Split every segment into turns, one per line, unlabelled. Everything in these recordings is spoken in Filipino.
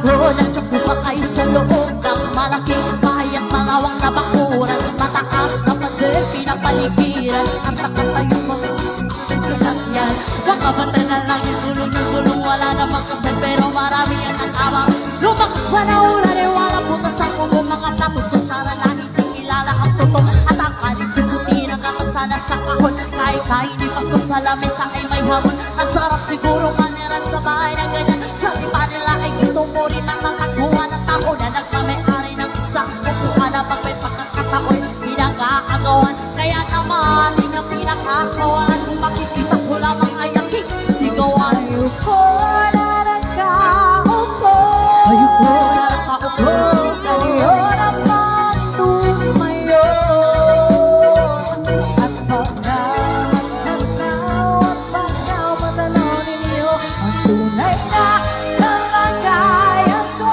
ugo ng tsupuka kayo sa loob ng malaking bahay at malawak na bakuran. Mataas na pader, pinapaligiran at nakatayong mga sasakyan. Baka bata na lang yung gulong ng gulong, wala namang kasal pero marami yan ang tama. Lumakas pa na ulan, wala putas ang kubo, mga natutusara na hindi kilala ang totoo. At ang kalisiputi ng katasana sa kahon, kahit na hindi Pasko sa lamesa ay may hamon. Ang sarap siguro maniran sa bahay na ganyan. Sa iba nila ay dito mo rin natatagpuan ng tao na nagmamay-ari ng isang kukuha na pag may pagkakataon pinag-aagawan. Kaya naman, di na pinakakawalan kung makikita ko lamang ay ang sigawan. Ayoko na nagkaupo, ayoko na nagkaupo, kayo naman tumayo. At pagkaw matanaw ninyo ang tunay na kalagayan ko.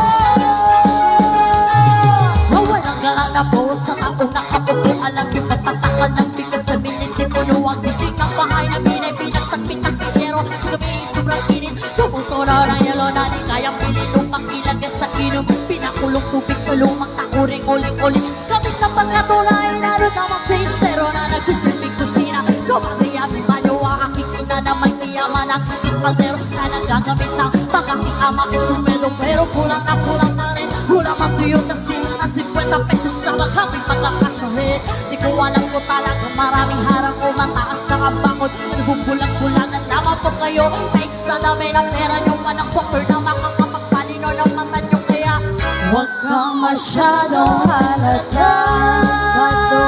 Mawalang galang na po sa taong nakapupo, alam yung pagtatakal ng bigas sa miniti puno. Ang titig ng bahay na binay pinagtagpitag-pinero sa gabi sobrang init. Tumutunaw ng yelo na di kayang pilin upang ilagay sa inom. Pinakulong tubig sa lumang takuring uling-uling. Kapit na paglatunay naroon namang sistero na nagsisilbing kusina. So pagkayami banyo ang aking ina na may tiyaman ang isang kaldero na nagagamit ng pag-aking ama isumedo. Pero kulang na rin, kulang ang tuyo na sila na 50 pesos sa maghaping pagkakasyahe. Di ko alam ko talagang maraming harang o mataas na kabakod. Ibubulang-bulangan lamang po kayo, paik sa dami ng pera nyo. Manang doktor na makakapagpalino ng mata nyo. Kaya huwag kang masyadong halata, mato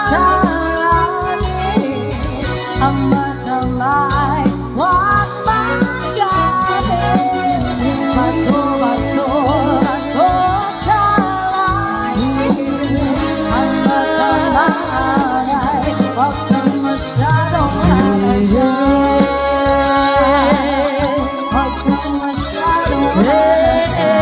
sa langit. Ang matamay, huwag magalit. Mato sa langit. Ang matamay, huwag kang masyadong halata. Huwag kang masyadong halata.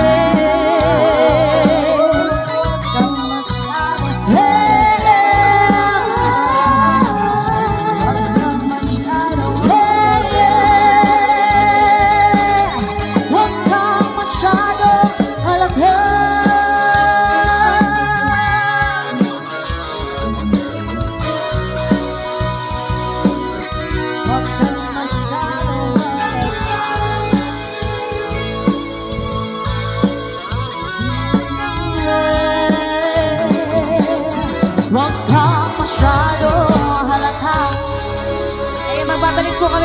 Huwag kang masyado halata. Magbabalik po kami